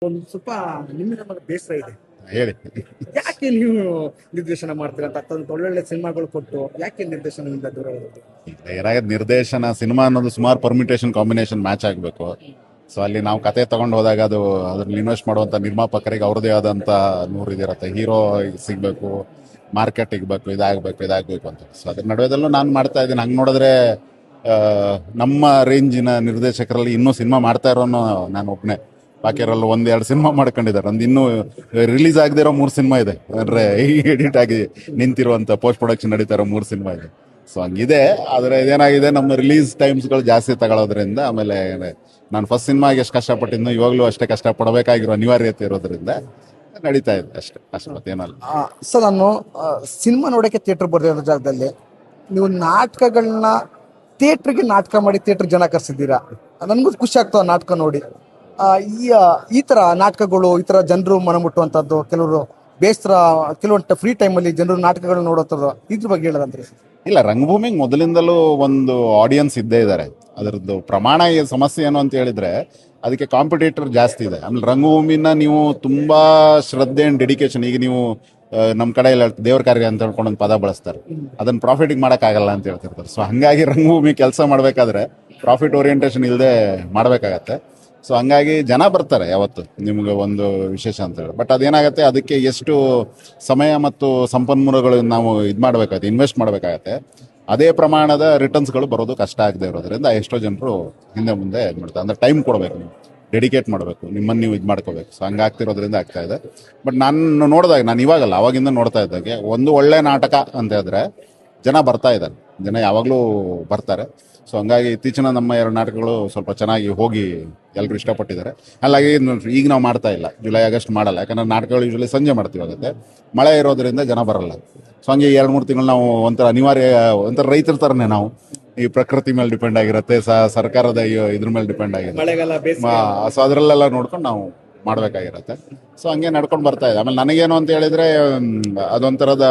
ಒಂದು ಸ್ವಲ್ಪ ನಿಮ್ಮಿಂದ ನಮಗೆ ಬೇಸರ ಇದೆ. ಹೇಳಿ. ಯಾಕೆ ನೀವು ನಿರ್ದೇಶನ ಮಾಡ್ತೀರಾ ಅಂತ ಅಷ್ಟೊಂದು ಒಳ್ಳೊಳ್ಳೆ ಸಿನಿಮಾಗಳು ಕೊಟ್ಟು ಯಾಕೆ ನಿರ್ದೇಶನದಿಂದ ದೂರ ಇರೋದು? ಏನಾಗದ್ ನಿರ್ದೇಶನ ಸಿನಿಮಾ ಅನ್ನೋದು ಸುಮಾರು ಪರ್ಮಿಟೇಷನ್ ಕಾಂಬಿನೇಷನ್ ಮ್ಯಾಚ್ ಆಗಬೇಕು. ಸೊ ಅಲ್ಲಿ ನಾವು ಕತೆ ತಗೊಂಡು ಹೋದಾಗ ಅದು ಅದ್ರಲ್ಲಿ ಇನ್ವೆಸ್ಟ್ ಮಾಡುವಂತ ನಿರ್ಮಾಪಕರಿಗೆ ಅವ್ರದೇ ಆದಂತ 100 ಇದಿರುತ್ತೆ. ಹೀರೋ ಸಿಗ್ಬೇಕು, ಮಾರ್ಕೆಟ್ ಇಗ್ಬೇಕು, ಇದಾಗಬೇಕು ಅಂತ. ಸೊ ಅದ್ರ ನಡುವೆದಲ್ಲೂ ನಾನು ಮಾಡ್ತಾ ಇದ್ದೀನಿ. ಹಂಗೆ ನೋಡಿದ್ರೆ ನಮ್ಮ ರೇಂಜಿನ ನಿರ್ದೇಶಕರಲ್ಲಿ ಇನ್ನೂ ಸಿನಿಮಾ ಮಾಡ್ತಾ ಇರೋನು ನಾನು ಒಬ್ಬನೇ. ಬಾಕಿಯವರೆಲ್ಲ 1-2 ಸಿನಿಮಾ ಮಾಡ್ಕೊಂಡಿದ್ದಾರೆ. ನಂದು ಇನ್ನೂ ರಿಲೀಸ್ ಆಗದೆ ಇರೋ 3 ಸಿನಿಮಾ ಇದೆ. ಅಂದ್ರೆ ಎಡಿಟ್ ಆಗಿ ನಿಂತಿರುವಂತ ಪೋಸ್ಟ್ ಪ್ರೊಡಕ್ಷನ್ ನಡೀತಾ ಇರೋ 3 ಸಿನಿಮಾ ಇದೆ. ಸೊ ಹಂಗಿದೆ. ಆದರೆ ಇದೇನಾಗಿದೆ, ನಮ್ಮ ರಿಲೀಸ್ ಟೈಮ್ಸ್ಗಳು ಜಾಸ್ತಿ ತಗೊಳ್ಳೋದ್ರಿಂದ, ಆಮೇಲೆ ನಾನು ಫಸ್ಟ್ ಸಿನಿಮಾಗೆ ಎಷ್ಟು ಕಷ್ಟಪಟ್ಟಿದ್ನೋ ಇವಾಗಲೂ ಅಷ್ಟೇ ಕಷ್ಟಪಡಬೇಕಾಗಿರೋ ಅನಿವಾರ್ಯತೆ ಇರೋದ್ರಿಂದ ನಡೀತಾ ಇದೆ ಅಷ್ಟು ಮತ್ತೇನಲ್ಲ. ಸರ್, ನಾನು ಸಿನಿಮಾ ನೋಡೋಕ್ಕೆ ಥಿಯೇಟರ್ ಬರ್ದಿರೋ ಜಾಗದಲ್ಲಿ ನೀವು ನಾಟಕಗಳನ್ನ ಥಿಯೇಟ್ರಿಗೆ ನಾಟಕ ಮಾಡಿ ಥಿಯೇಟ್ರಿಗೆ ಜನ ಕರ್ಸಿದ್ದೀರಾ. ನನಗೂ ಖುಷಿ ಆಗ್ತದೆ ನಾಟಕ ನೋಡಿ. ಈ ಥರ ನಾಟಕಗಳು, ಈ ಥರ ಜನರು ಮನಮುಟ್ಟುವಂಥದ್ದು, ಕೆಲವರು ಬೇಸರ, ಕೆಲವೊಂದು ಫ್ರೀ ಟೈಮಲ್ಲಿ ಜನರು ನಾಟಕಗಳನ್ನ ನೋಡೋಂಥದ್ದು, ಇದ್ರ ಬಗ್ಗೆ ಹೇಳೋದಂದ್ರೆ? ಇಲ್ಲ, ರಂಗಭೂಮಿಗೆ ಮೊದಲಿಂದಲೂ ಒಂದು ಆಡಿಯನ್ಸ್ ಇದ್ದೇ ಇದ್ದಾರೆ. ಅದರದ್ದು ಪ್ರಮಾಣ ಸಮಸ್ಯೆ ಏನು ಅಂತ ಹೇಳಿದ್ರೆ ಅದಕ್ಕೆ ಕಾಂಪಿಟೇಟರ್ ಜಾಸ್ತಿ ಇದೆ. ಆಮೇಲೆ ರಂಗಭೂಮಿನ ನೀವು ತುಂಬಾ ಶ್ರದ್ಧೆ ಅಂಡ್ ಡೆಡಿಕೇಶನ್, ಈಗ ನೀವು ನಮ್ಮ ಕಡೆ ಎಲ್ಲ ದೇವ್ರ ಕಾರ್ಯ ಅಂತ ಹೇಳ್ಕೊಂಡು ಒಂದು ಪದ ಬಳಸ್ತಾರೆ, ಅದನ್ನ ಪ್ರಾಫಿಟಿಗೆ ಮಾಡೋಕ್ಕಾಗಲ್ಲ ಅಂತ ಹೇಳ್ತಿರ್ತಾರೆ. ಸೊ ಹಂಗಾಗಿ ರಂಗಭೂಮಿ ಕೆಲಸ ಮಾಡಬೇಕಾದ್ರೆ ಪ್ರಾಫಿಟ್ ಓರಿಯೆಂಟೇಷನ್ ಇಲ್ಲದೆ ಮಾಡಬೇಕಾಗತ್ತೆ. ಸೊ ಹಂಗಾಗಿ ಜನ ಬರ್ತಾರೆ ಯಾವತ್ತು, ನಿಮ್ಗೆ ಒಂದು ವಿಶೇಷ ಅಂತ ಹೇಳಿ. ಬಟ್ ಅದೇನಾಗುತ್ತೆ, ಅದಕ್ಕೆ ಎಷ್ಟು ಸಮಯ ಮತ್ತು ಸಂಪನ್ಮೂಲಗಳು ನಾವು ಇದು ಮಾಡಬೇಕಾಗತ್ತೆ, ಇನ್ವೆಸ್ಟ್ ಮಾಡಬೇಕಾಗತ್ತೆ. ಅದೇ ಪ್ರಮಾಣದ ರಿಟರ್ನ್ಸ್ಗಳು ಬರೋದು ಕಷ್ಟ ಆಗದೆ ಇರೋದ್ರಿಂದ ಎಷ್ಟೋ ಜನರು ಹಿಂದೆ ಮುಂದೆ ಇದು ಮಾಡ್ತಾರೆ. ಅಂದರೆ ಟೈಮ್ ಕೊಡಬೇಕು, ನೀವು ಡೆಡಿಕೇಟ್ ಮಾಡಬೇಕು, ನಿಮ್ಮನ್ನು ನೀವು ಇದು ಮಾಡ್ಕೋಬೇಕು. ಸೊ ಹಂಗಾಗ್ತಿರೋದ್ರಿಂದ ಆಗ್ತಾ ಇದೆ. ಬಟ್ ನಾನು ನೋಡಿದಾಗ, ನಾನು ಇವಾಗಲ್ಲ ಅವಾಗಿಂದ ನೋಡ್ತಾ ಇದ್ದಾಗೆ, ಒಂದು ಒಳ್ಳೆ ನಾಟಕ ಅಂತ ಹೇಳಿದ್ರೆ ಜನ ಬರ್ತಾ ಇದ್ದಾರೆ, ಜನ ಯಾವಾಗಲೂ ಬರ್ತಾರೆ. ಸೊ ಹಂಗಾಗಿ ಇತ್ತೀಚಿನ ನಮ್ಮ 2 ನಾಟಕಗಳು ಸ್ವಲ್ಪ ಚೆನ್ನಾಗಿ ಹೋಗಿ ಎಲ್ಲರೂ ಇಷ್ಟಪಟ್ಟಿದ್ದಾರೆ. ಹಾಗಾಗಿ ಈಗ ನಾವು ಮಾಡ್ತಾ ಇಲ್ಲ, ಜುಲೈ ಆಗಸ್ಟ್ ಮಾಡಲ್ಲ. ಯಾಕಂದ್ರೆ ನಾಟಕಗಳು ಯೂಶಲಿ ಸಂಜೆ ಮಾಡ್ತೀವಾಗುತ್ತೆ, ಮಳೆ ಇರೋದ್ರಿಂದ ಜನ ಬರಲ್ಲ. ಸೊ ಹಂಗೆ 2-3 ತಿಂಗಳು ನಾವು ಒಂಥರ ಅನಿವಾರ್ಯ, ಒಂಥರ ರೈತರ ಥರನೇ ನಾವು ಈ ಪ್ರಕೃತಿ ಮೇಲೆ ಡಿಪೆಂಡ್ ಆಗಿರುತ್ತೆ, ಸರ್ಕಾರದ ಇದ್ರ ಮೇಲೆ ಡಿಪೆಂಡ್ ಆಗಿರುತ್ತೆ. ಸೊ ಅದರಲ್ಲೆಲ್ಲ ನೋಡ್ಕೊಂಡು ನಾವು ಮಾಡಬೇಕಾಗಿರುತ್ತೆ. ಸೊ ಹಂಗೆ ನಡ್ಕೊಂಡು ಬರ್ತಾ ಇದೆ. ಆಮೇಲೆ ನನಗೇನು ಅಂತ ಹೇಳಿದ್ರೆ, ಅದೊಂಥರದ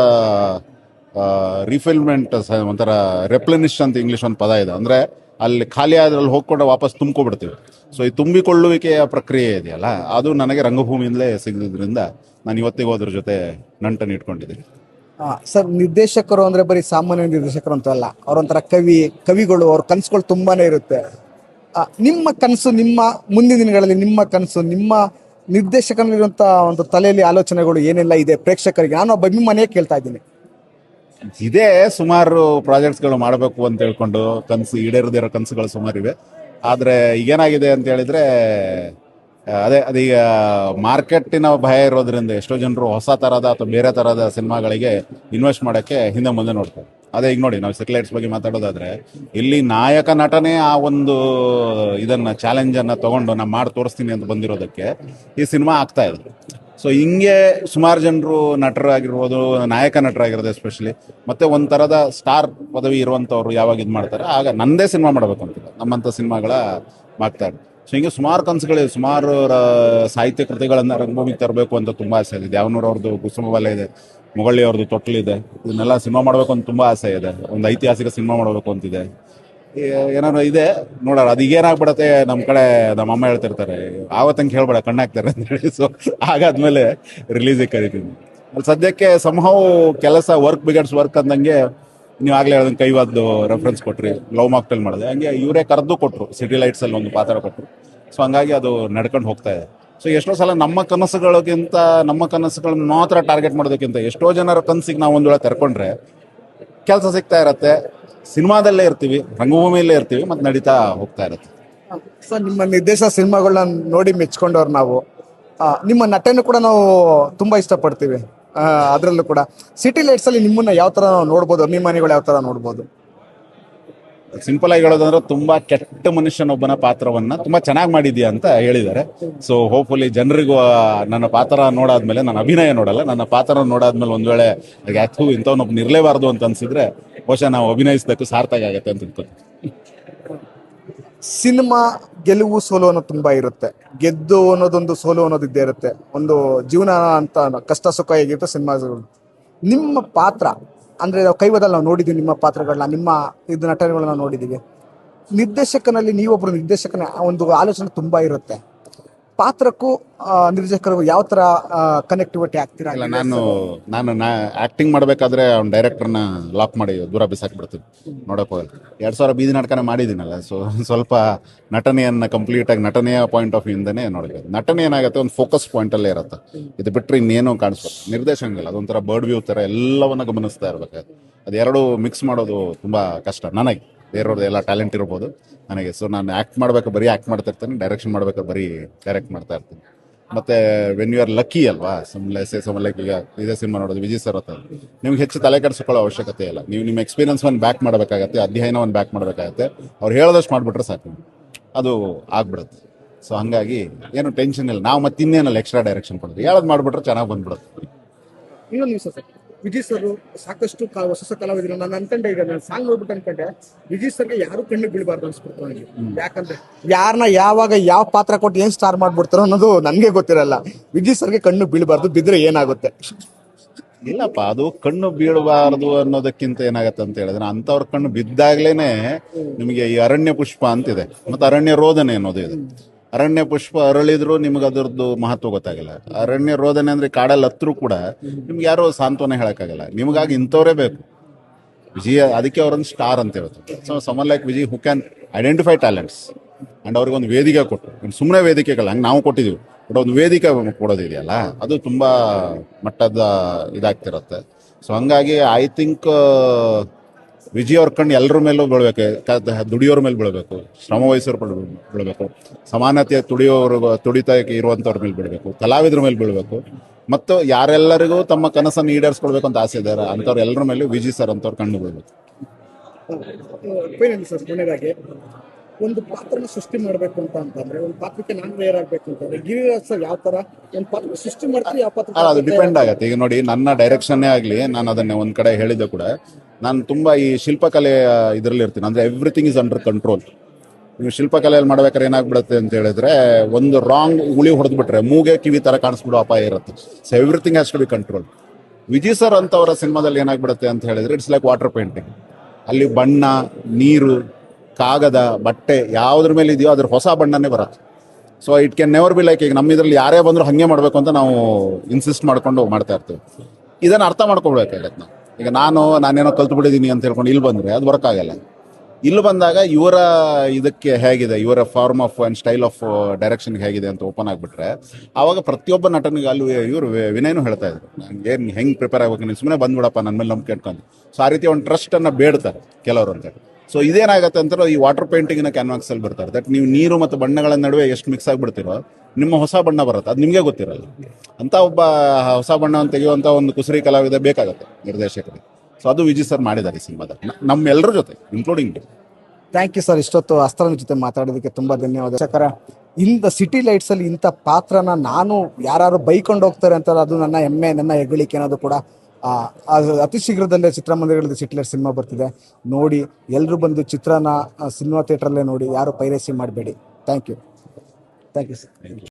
ರಿಫಿಲ್ಮೆಂಟ್, ಒಂಥರ ರೆಪ್ಲೆನಿಶ್ ಅಂತ ಇಂಗ್ಲೀಷ್ ಒಂದು ಪದ ಇದೆ. ಅಂದರೆ ಅಲ್ಲಿ ಖಾಲಿ ಆದ್ರಲ್ಲಿ ಹೋಗ್ಕೊಂಡು ವಾಪಸ್ ತುಂಬ್ಕೊಬಿಡ್ತೀವಿ. ಸೊ ಈ ತುಂಬಿಕೊಳ್ಳುವಿಕೆಯ ಪ್ರಕ್ರಿಯೆ ಇದೆಯಲ್ಲ, ಅದು ನನಗೆ ರಂಗಭೂಮಿಯಿಂದಲೇ ಸಿಗೋದ್ರಿಂದ ನಾನು ಇವತ್ತಿಗೂ ಅದ್ರ ಜೊತೆ ನಂಟನ್ನು ಇಟ್ಕೊಂಡಿದ್ದೀನಿ. ಸರ್, ನಿರ್ದೇಶಕರು ಅಂದ್ರೆ ಬರೀ ಸಾಮಾನ್ಯ ನಿರ್ದೇಶಕರು ಅಂತ ಅಲ್ಲ, ಅವರೊಂಥರ ಕವಿಗಳು, ಅವ್ರ ಕನಸುಗಳು ತುಂಬಾನೇ ಇರುತ್ತೆ. ನಿಮ್ಮ ಕನಸು, ನಿಮ್ಮ ಮುಂದಿನ ದಿನಗಳಲ್ಲಿ ನಿಮ್ಮ ಕನಸು, ನಿಮ್ಮ ನಿರ್ದೇಶಕನಿರುವಂಥ ಒಂದು ತಲೆಯಲ್ಲಿ ಆಲೋಚನೆಗಳು ಏನೆಲ್ಲ ಇದೆ ಪ್ರೇಕ್ಷಕರಿಗೆ? ನಾನು ಒಬ್ಬ ಅಭಿಮಾನಿಯೇ ಕೇಳ್ತಾ ಇದ್ದೀನಿ. ಇದೇ ಸುಮಾರು ಪ್ರಾಜೆಕ್ಟ್ಸ್ಗಳು ಮಾಡಬೇಕು ಅಂತ ಹೇಳ್ಕೊಂಡು ಕನಸು ಈಡೇರದಿರೋ ಕನಸುಗಳು ಸುಮಾರು ಇವೆ. ಆದರೆ ಈಗೇನಾಗಿದೆ ಅಂತ ಹೇಳಿದ್ರೆ, ಅದೀಗ ಮಾರ್ಕೆಟಿನ ಭಯ ಇರೋದ್ರಿಂದ ಎಷ್ಟೋ ಜನರು ಹೊಸ ಥರದ ಅಥವಾ ಬೇರೆ ಥರದ ಸಿನಿಮಾಗಳಿಗೆ ಇನ್ವೆಸ್ಟ್ ಮಾಡೋಕ್ಕೆ ಹಿಂದೆ ಮುಂದೆ ನೋಡ್ತಾರೆ. ಅದೇ ಈಗ ನೋಡಿ, ನಾವು ಸೆಟಲೈಟ್ಸ್ ಬಗ್ಗೆ ಮಾತಾಡೋದಾದ್ರೆ, ಇಲ್ಲಿ ನಾಯಕ ನಟನೆ ಆ ಒಂದು ಇದನ್ನ ಚಾಲೆಂಜನ್ನು ತಗೊಂಡು ನಾನು ಮಾಡಿ ತೋರಿಸ್ತೀನಿ ಅಂತ ಬಂದಿರೋದಕ್ಕೆ ಈ ಸಿನಿಮಾ ಆಗ್ತಾ ಇದೆ. ಸೊ ಹಿಂಗೆ ಸುಮಾರು ಜನರು ನಟರಾಗಿರ್ಬೋದು, ನಾಯಕ ನಟರಾಗಿರೋದು ಎಸ್ಪೆಷಲಿ, ಮತ್ತೆ ಒಂಥರದ ಸ್ಟಾರ್ ಪದವಿ ಇರುವಂಥವ್ರು ಯಾವಾಗ ಇದು ಮಾಡ್ತಾರೆ, ಆಗ ನಂದೇ ಸಿನಿಮಾ ಮಾಡಬೇಕು ಅಂತಿಲ್ಲ, ನಮ್ಮಂಥ ಸಿನಿಮಾಗಳ ಮಾಡ್ತಾರೆ. ಸೊ ಹಿಂಗೆ ಸುಮಾರು ಕನಸುಗಳಿದೆ, ಸುಮಾರು ಸಾಹಿತ್ಯ ಕೃತಿಗಳನ್ನು ರಂಗಭೂಮಿಗೆ ತರಬೇಕು ಅಂತ ತುಂಬ ಆಸೆ ಇದೆ. ದ್ಯಾವನೂರವ್ರದ್ದು ಕುಸುಮಬಾಲೆ ಇದೆ, ಮೊಗಳ್ಳಿ ಅವ್ರದ್ದು ತೊಟ್ಲಿದೆ, ಇದನ್ನೆಲ್ಲ ಸಿನಿಮಾ ಮಾಡಬೇಕು ಅಂತ ತುಂಬ ಆಸೆ ಇದೆ. ಒಂದು ಐತಿಹಾಸಿಕ ಸಿನಿಮಾ ಮಾಡಬೇಕು ಅಂತಿದೆ, ಏನಾದ್ರು ಇದೆ ನೋಡೋಣ. ಅದು ಈಗೇನಾಗ್ಬಿಡತ್ತೆ, ನಮ್ಮ ಕಡೆ ನಮ್ಮ ಅಮ್ಮ ಹೇಳ್ತಿರ್ತಾರೆ, ಆವತ್ತಂಗೆ ಹೇಳ್ಬೇಡ ಕಣ್ಣಾಕ್ತಾರೆ ಅಂತ ಹೇಳಿ. ಸೊ ಹಾಗಾದ್ಮೇಲೆ ರಿಲೀಸಿಗೆ ಕರಿತೀನಿ. ಅಲ್ಲಿ ಸದ್ಯಕ್ಕೆ ಸಂಹವ್ ಕೆಲಸ ವರ್ಕ್ ಬಿಗಡ್ಸ್ ವರ್ಕ್ ಅಂದಂಗೆ, ನೀವು ಆಗಲೇ ಹೇಳ್ದಂಗೆ ಕೈವಾದ್ದು ರೆಫರೆನ್ಸ್ ಕೊಟ್ರಿ, ಲವ್ ಮಾಕ್ಟೆಲ್ ಮಾಡಿದೆ, ಹಂಗೆ ಇವರೇ ಕರೆದು ಕೊಟ್ಟರು, ಸಿಟಿ ಲೈಟ್ಸಲ್ಲಿ ಒಂದು ಪಾತ್ರ ಕೊಟ್ಟರು. ಸೊ ಹಂಗಾಗಿ ಅದು ನಡ್ಕೊಂಡು ಹೋಗ್ತಾ ಇದೆ. ಸೊ ಎಷ್ಟೋ ಸಲ ನಮ್ಮ ಕನಸುಗಳನ್ನ ಮಾತ್ರ ಟಾರ್ಗೆಟ್ ಮಾಡೋದಕ್ಕಿಂತ ಎಷ್ಟೋ ಜನರ ಕನಸಿಗೆ ನಾವು ಒಂದು ವೇಳೆ ತೆರ್ಕೊಂಡ್ರೆ ಕೆಲಸ ಸಿಗ್ತಾ ಇರತ್ತೆ. ಸಿನಿಮಾದಲ್ಲೇ ಇರ್ತೀವಿ, ರಂಗಭೂಮಿಯಲ್ಲೇ ಇರ್ತೀವಿ, ಮತ್ತೆ ನಡೀತಾ ಹೋಗ್ತಾ ಇರುತ್ತೆ. ಸರ್, ನಿಮ್ಮ ನಿರ್ದೇಶ ಸಿನಿಮಾಗಳನ್ನ ನೋಡಿ ಮೆಚ್ಕೊಂಡವ್ರು ನಾವು. ನಿಮ್ಮ ನಟನೆ ಕೂಡ ನಾವು ತುಂಬಾ ಇಷ್ಟಪಡ್ತೀವಿ. ಅದರಲ್ಲೂ ಕೂಡ ಸಿಟಿ ಲೈಟ್ಸ್ ಅಲ್ಲಿ ನಿಮ್ಮನ್ನ ಯಾವ ತರ ನೋಡ್ಬೋದು, ಅಭಿಮಾನಿಗಳು ಯಾವ ತರ ನೋಡ್ಬೋದು? ಸಿಂಪಲ್ ಆಗಿ ಹೇಳೋದಂದ್ರೆ, ತುಂಬಾ ಕೆಟ್ಟ ಮನುಷ್ಯನೊಬ್ಬನ ಪಾತ್ರವನ್ನ ತುಂಬಾ ಚೆನ್ನಾಗಿ ಮಾಡಿದ್ಯಾ ಅಂತ ಹೇಳಿದ್ದಾರೆ. ಸೊ ಹೋಪ್ಫುಲಿ ಜನರಿಗೂ ನನ್ನ ಪಾತ್ರ ನೋಡಾದ್ಮೇಲೆ, ನನ್ನ ಅಭಿನಯ ನೋಡಲ್ಲ, ನನ್ನ ಪಾತ್ರ ನೋಡಾದ್ಮೇಲೆ ಒಂದ್ ವೇಳೆ ಯಾಕೆ ಇಂಥವನ್ನೊಬ್ಬ ಇರಲೇಬಾರ್ದು ಅಂತ ಅನ್ಸಿದ್ರೆ ಬಹುಶಃ ನಾವು ಅಭಿನಯಿಸಬೇಕು ಸಾರ್ಥಕ ಆಗತ್ತೆ ಅಂತ ತಿಳ್ಕೊಂಡು. ಸಿನಿಮಾ ಗೆಲುವು ಸೋಲು ಅನ್ನೋದು ತುಂಬಾ ಇರುತ್ತೆ. ಗೆದ್ದು ಅನ್ನೋದೊಂದು, ಸೋಲು ಅನ್ನೋದು ಇದ್ದೇ ಇರುತ್ತೆ. ಒಂದು ಜೀವನ ಅಂತ ಕಷ್ಟ ಸುಖ ಹೇಗಿರುತ್ತೆ ಸಿನಿಮಾಗಳು. ನಿಮ್ಮ ಪಾತ್ರ ಅಂದ್ರೆ ನಾವು ಕೈವದಲ್ಲಿ ನಾವು ನೋಡಿದ್ದೀವಿ, ನಿಮ್ಮ ಪಾತ್ರಗಳನ್ನ, ನಿಮ್ಮ ಇದು ನಟನೆಗಳನ್ನ ನೋಡಿದ್ದೀವಿ. ನಿರ್ದೇಶಕನಲ್ಲಿ ನೀವೊಬ್ಬರು ನಿರ್ದೇಶಕನ ಒಂದು ಆಲೋಚನೆ ತುಂಬಾ ಇರುತ್ತೆ. ಪಾತ್ರಕ್ಕೂ ನಿರ್ದೇಶಕರಿಗೂ ಯಾವ ಥರ ಕನೆಕ್ಟಿವಿಟಿ ಆಗ್ತೀರಾ? ಇಲ್ಲ, ನಾನು ಆಕ್ಟಿಂಗ್ ಮಾಡಬೇಕಾದ್ರೆ ಅವ್ನ ಡೈರೆಕ್ಟರ್ನ ಲಾಕ್ ಮಾಡಿ ದೂರ ಬಿಸಾಕ್ಬಿಡ್ತೀನಿ, ನೋಡಕ್ ಹೋಗಲ್ಲ. 2000 ಬೀದಿ ನಾಟಕನ ಮಾಡಿದ್ದೀನಲ್ಲ, ಸೊ ಸ್ವಲ್ಪ ನಟನೆಯನ್ನ ಕಂಪ್ಲೀಟ್ ಆಗಿ ನಟನೆಯ ಪಾಯಿಂಟ್ ಆಫ್ ವ್ಯೂಯಿಂದನೇ ನೋಡಬೇಕು. ನಟನೆ ಏನಾಗುತ್ತೆ, ಒಂದು ಫೋಕಸ್ ಪಾಯಿಂಟ್ ಅಲ್ಲೇ ಇರುತ್ತೆ. ಇದು ಬಿಟ್ಟರೆ ಇನ್ನೇನು ಕಾಣಿಸ್ಬೇಕು. ನಿರ್ದೇಶನಗಿಲ್ಲ, ಅದೊಂಥರ ಬರ್ಡ್ ವ್ಯೂ ಥರ ಎಲ್ಲವನ್ನ ಗಮನಿಸ್ತಾ ಇರ್ಬೇಕಾದ್ರೆ ಅದೆರಡು ಮಿಕ್ಸ್ ಮಾಡೋದು ತುಂಬಾ ಕಷ್ಟ ನನಗೆ. ಬೇರೆಯವ್ರದ್ದು ಎಲ್ಲ ಟ್ಯಾಲೆಂಟ್ ಇರ್ಬೋದು ನನಗೆ. ಸೊ ನಾನು ಆ್ಯಕ್ಟ್ ಮಾಡ್ಬೇಕು, ಬರೀ ಆ್ಯಕ್ಟ್ ಮಾಡ್ತಾ ಇರ್ತೀನಿ. ಡೈರೆಕ್ಷನ್ ಮಾಡ್ಬೇಕಾದ್ರೆ ಬರೀ ಡೈರೆಕ್ಟ್ ಮಾಡ್ತಾ ಇರ್ತೀನಿ. ಮತ್ತೆ ವೆನ್ ಯು ಆರ್ ಲಕ್ಕಿ ಅಲ್ವಾ, ಲೈಕ್ ಈಗ ಇದೇ ಸಿನಿಮಾ ನೋಡೋದು ವಿಜಯ್ ಸರ್ ಅಂತ, ನಿಮ್ಗೆ ಹೆಚ್ಚು ತಲೆ ಕೆಡಿಸ್ಕೊಳ್ಳೋ ಅವಶ್ಯಕತೆ ಇಲ್ಲ. ನೀವು ನಿಮ್ಮ ಎಕ್ಸ್ಪೀರಿಯನ್ಸ್ ಒಂದು ಬ್ಯಾಕ್ ಮಾಡಬೇಕಾಗತ್ತೆ, ಅಧ್ಯಯನವನ್ನು ಬ್ಯಾಕ್ ಮಾಡಬೇಕಾಗತ್ತೆ. ಅವ್ರು ಹೇಳೋದಷ್ಟು ಮಾಡಿಬಿಟ್ರೆ ಸಾಕು, ಅದು ಆಗ್ಬಿಡುತ್ತೆ. ಸೊ ಹಂಗಾಗಿ ಏನು ಟೆನ್ಷನ್ ಇಲ್ಲ. ನಾವು ಮತ್ತೆ ಇನ್ನೇನಲ್ಲ ಎಕ್ಸ್ಟ್ರಾ ಡೈರೆಕ್ಷನ್ ಕೊಡೋದು, ಹೇಳೋದು ಮಾಡಿಬಿಟ್ರೆ ಚೆನ್ನಾಗಿ ಬಂದ್ಬಿಡುತ್ತೆ. ಇನ್ನೊಂದು ನಿಮಿಷ ಸರ್, ವಿಜಯ್ ಸರ್ ಸಾಕಷ್ಟು ಹೊಸ ಕಲಾವಿದರು. ನಾನು ಅನ್ಕೊಂಡೆ, ಈಗ ನಾನು ಸಾಂಗ್ ನೋಡ್ಬಿಟ್ಟು ಅನ್ಕೊಂಡೆ ವಿಜಯ್ ಸರ್ಗೆ ಯಾರು ಕಣ್ಣು ಬೀಳಬಾರ್ದು ಅನ್ಸ್ಬಿಡ್ತು ನನಗೆ. ಯಾಕಂದ್ರೆ ಯಾರನ್ನ ಯಾವಾಗ ಯಾವ ಪಾತ್ರ ಕೊಟ್ಟು ಏನ್ ಸ್ಟಾರ್ ಮಾಡ್ಬಿಡ್ತಾರೋ ಅನ್ನೋದು ನನಗೆ ಗೊತ್ತಿರಲ್ಲ. ವಿಜಯ್ ಸರ್ಗೆ ಕಣ್ಣು ಬೀಳಬಾರ್ದು, ಬಿದ್ರೆ ಏನಾಗುತ್ತೆ? ಇಲ್ಲಪ್ಪ, ಅದು ಕಣ್ಣು ಬೀಳಬಾರದು ಅನ್ನೋದಕ್ಕಿಂತ ಏನಾಗತ್ತೆ ಅಂತ ಹೇಳಿದ್ರೆ, ಅಂಥವ್ರ ಕಣ್ಣು ಬಿದ್ದಾಗ್ಲೇನೆ ನಿಮಗೆ ಈ ಅರಣ್ಯ ಪುಷ್ಪ ಅಂತಿದೆ, ಮತ್ತೆ ಅರಣ್ಯ ರೋದನೆ ಅನ್ನೋದು ಇದೆ. ಅರಣ್ಯ ಪುಷ್ಪ ಅರಳಿದ್ರು ನಿಮ್ಗೆ ಅದರದ್ದು ಮಹತ್ವ ಗೊತ್ತಾಗಲ್ಲ. ಅರಣ್ಯ ರೋದನೆ ಅಂದ್ರೆ ಕಾಡಲ್ಲಿ ಹತ್ರೂ ಕೂಡ ನಿಮ್ಗೆ ಯಾರೋ ಸಾಂತ್ವನ ಹೇಳಕ್ಕಾಗಲ್ಲ. ನಿಮಗಾಗಿ ಇಂಥವ್ರೇ ಬೇಕು. ವಿಜಯ್ ಅದಕ್ಕೆ ಅವರೊಂದು ಸ್ಟಾರ್ ಅಂತ ಹೇಳ್ತಾರೆ. So someone like Vijay who can identify talents and ಅವ್ರಿಗೊಂದು ವೇದಿಕೆ ಕೊಟ್ಟು, ಸುಮ್ಮನೆ ವೇದಿಕೆಗಳು ಹಂಗೆ ನಾವು ಕೊಟ್ಟಿದ್ದೀವಿ, ಬಟ್ ಒಂದು ವೇದಿಕೆ ಕೊಡೋದಿದೆಯಲ್ಲ, ಅದು ತುಂಬಾ ಮಟ್ಟದ ಇದಾಗ್ತಿರುತ್ತೆ. ಸೊ ಹಂಗಾಗಿ ಐ ಥಿಂಕ್ ವಿಜಯ್ ಅವ್ರ ಕಣ್ಣು ಎಲ್ಲರ ಮೇಲೂ ಬೀಳ್ಬೇಕು. ದುಡಿಯೋರ ಮೇಲೆ ಬೀಳಬೇಕು, ಶ್ರಮ ವಹಿಸೋರು ಬೀಳಬೇಕು, ಸಮಾನತೆ ತುಡಿತಾ ಇರುವಂಥವ್ರ ಮೇಲೆ ಬೀಳಬೇಕು, ಕಲಾವಿದ್ರ ಮೇಲೆ ಬೀಳಬೇಕು, ಮತ್ತು ಯಾರೆಲ್ಲರಿಗೂ ತಮ್ಮ ಕನಸನ್ನು ಈಡೇರಿಸ್ಕೊಳ್ಬೇಕು ಅಂತ ಆಸೆ ಇದ್ದಾರೆ ಅಂಥವ್ರು ಎಲ್ಲರ ಮೇಲೂ ವಿಜಯ್ ಸರ್ ಅಂತವ್ರು ಕಣ್ಣು ಬೀಳ್ಬೇಕು. ಸರ್, ಕೊನೆಯದಾಗಿ ಒಂದು ಪಾತ್ರನ ಸೃಷ್ಟಿ ಮಾಡಬೇಕು ಅಂತಂದ್ರೆ, ಒಂದು ಪಾತ್ರಕ್ಕೆ ನಾನು ತಯಾರಾಗಬೇಕು ಅಂತಂದ್ರೆ ಗಿರಿರಾಜ್ ಸರ್ ಯಾವ ತರ ಒಂದು ಪಾತ್ರ ಸೃಷ್ಟಿ ಮಾಡ್ತಾರೆ? ಯಾವ ಪಾತ್ರ ಅದು ಡಿಪೆಂಡ್ ಆಗುತ್ತೆ. ಈಗ ನೋಡಿ, ನನ್ನ ಡೈರೆಕ್ಷನ್ನೇ ಆಗಲಿ, ನಾನು ಅದನ್ನೇ ಒಂದ್ ಕಡೆ ಹೇಳಿದ್ದೆ ಕೂಡ, ನಾನು ತುಂಬಾ ಈ ಶಿಲ್ಪಕಲೆಯ ಇದರಲ್ಲಿ ಇರ್ತೀನಿ. ಅಂದ್ರೆ ಎವ್ರಿಥಿಂಗ್ ಇಸ್ ಅಂಡರ್ ಕಂಟ್ರೋಲ್. ನೀವು ಶಿಲ್ಪಕಲೆಯಲ್ಲಿ ಮಾಡ್ಬೇಕಾದ್ರೆ ಏನಾಗ್ಬಿಡುತ್ತೆ ಅಂತ ಹೇಳಿದ್ರೆ, ಒಂದು ರಾಂಗ್ ಉಳಿ ಹೊಡೆದ್ಬಿಟ್ರೆ ಮೂಗೆ ಕಿವಿ ತರ ಕಾಣಿಸ್ಬಿಡೋ ಅಪಾಯ ಇರುತ್ತೆ. So everything has to be control. Vijay sir ಅಂತವರ ಸಿನಿಮಾದಲ್ಲಿ ಏನಾಗ್ಬಿಡುತ್ತೆ ಅಂತ ಹೇಳಿದ್ರೆ, ಇಟ್ಸ್ ಲೈಕ್ ವಾಟರ್ ಪೇಂಟಿಂಗ್. ಅಲ್ಲಿ ಬಣ್ಣ, ನೀರು, ಕಾಗದ, ಬಟ್ಟೆ ಯಾವುದ್ರ ಮೇಲೆ ಇದೆಯೋ ಅದ್ರ ಹೊಸ ಬಣ್ಣನೇ ಬರುತ್ತೆ. So it can never be like, ಈಗ ನಮ್ಮ ಇದರಲ್ಲಿ ಯಾರೇ ಬಂದರೂ ಹಾಗೆ ಮಾಡಬೇಕು ಅಂತ ನಾವು ಇನ್ಸಿಸ್ಟ್ ಮಾಡ್ಕೊಂಡು ಮಾಡ್ತಾ ಇರ್ತೀವಿ. ಇದನ್ನು ಅರ್ಥ ಮಾಡ್ಕೊಳ್ಬೇಕಾಗತ್ತೆ ನಾವು. ಈಗ ನಾನೇನೋ ಕಲ್ತು ಬಿಟ್ಟಿದ್ದೀನಿ ಅಂತ ಹೇಳ್ಕೊಂಡು ಇಲ್ಲಿ ಬಂದರೆ ಅದು ವರ್ಕ್ ಆಗಲ್ಲ. ಇಲ್ಲಿ ಬಂದಾಗ ಇವರ ಇದಕ್ಕೆ ಹೇಗಿದೆ, ಇವರ form of and style of ಡೈರೆಕ್ಷನ್ಗೆ ಹೇಗಿದೆ ಅಂತ ಓಪನ್ ಆಗಿಬಿಟ್ರೆ, ಆವಾಗ ಪ್ರತಿಯೊಬ್ಬ ನಟನಿಗೆ ಅಲ್ಲಿ ಇವರು ವಿನಯನೂ ಹೇಳ್ತಾ ಇದ್ರು, ನನಗೆ ಹೆಂಗೆ ಪ್ರಿಪೇರ್ ಆಗ್ಬೇಕು, ನೀನು ಸುಮ್ಮನೆ ಬಂದ್ಬಿಡಪ್ಪ ನನ್ನ ಮೇಲೆ ನಂಬಿಕೆ ಇಟ್ಕೊಂಡು. ಸೊ ಆ ರೀತಿ ಒಂದು ಟ್ರಸ್ಟನ್ನು ಬೇಡ್ತಾರೆ ಕೆಲವರು ಅಂತ. ಸೊ ಇದೇನಾಗತ್ತೆ ಅಂತಾರೆ, ಈ ವಾಟರ್ ಪೇಂಟಿಂಗ್ನ ಕ್ಯಾನ್ವಾಕ್ಸಲ್ಲಿ ಬರ್ತಾರೆ. ದಟ್ ನೀವು ನೀರು ಮತ್ತು ಬಣ್ಣಗಳ ನಡುವೆ ಎಷ್ಟು ಮಿಕ್ಸ್ ಆಗಿಬಿಡ್ತೀರೋ ನಿಮ್ಮ ಹೊಸ ಬಣ್ಣ ಬರುತ್ತೆ, ಅದು ನಿಮಗೆ ಗೊತ್ತಿರಲ್ಲ. ಅಂತ ಒಬ್ಬ ಹೊಸ ಬಣ್ಣವನ್ನು ತೆಗೆಯುವಂಥ ಒಂದು ಕುಸರಿ ಕಲಾವಿದ ಬೇಕಾಗತ್ತೆ ನಿರ್ದೇಶಕರಿಗೆ. ಸೊ ಅದು ವಿಜಯ್ ಸರ್ ಮಾಡಿದ್ದಾರೆ ಈ ಸಿನಿಮಾದ, ನಮ್ಮೆಲ್ಲರ ಜೊತೆ ಇನ್ಕ್ಲೂಡಿಂಗ್. ಥ್ಯಾಂಕ್ ಯು ಸರ್, ಇಷ್ಟೊತ್ತು ಅಸ್ತ್ರನ ಜೊತೆ ಮಾತಾಡೋದಕ್ಕೆ ತುಂಬಾ ಧನ್ಯವಾದ. ಇಂಥ ಸಿಟಿ ಲೈಟ್ಸ್ ಅಲ್ಲಿ ಇಂಥ ಪಾತ್ರನ ನಾನು ಯಾರು ಬೈಕೊಂಡು ಹೋಗ್ತಾರೆ ಅಂತ ಅದು ನನ್ನ ಹೆಮ್ಮೆ, ನನ್ನ ಹೆಗ್ಗಳಿಕೆ ಅನ್ನೋದು ಕೂಡ. ಅತಿ ಶೀಘ್ರದಲ್ಲೇ ಚಿತ್ರಮಂದಿರಗಳಲ್ಲಿ ಸಿಟಿ ಲೈಟ್ ಸಿನಿಮಾ ಬರ್ತಿದೆ, ನೋಡಿ ಎಲ್ಲರೂ ಬಂದು ಚಿತ್ರನ ಸಿನಿಮಾ ಥಿಯೇಟ್ರಲ್ಲೇ ನೋಡಿ, ಯಾರು ಪೈರೇಸಿ ಮಾಡಬೇಡಿ. Thank you sir.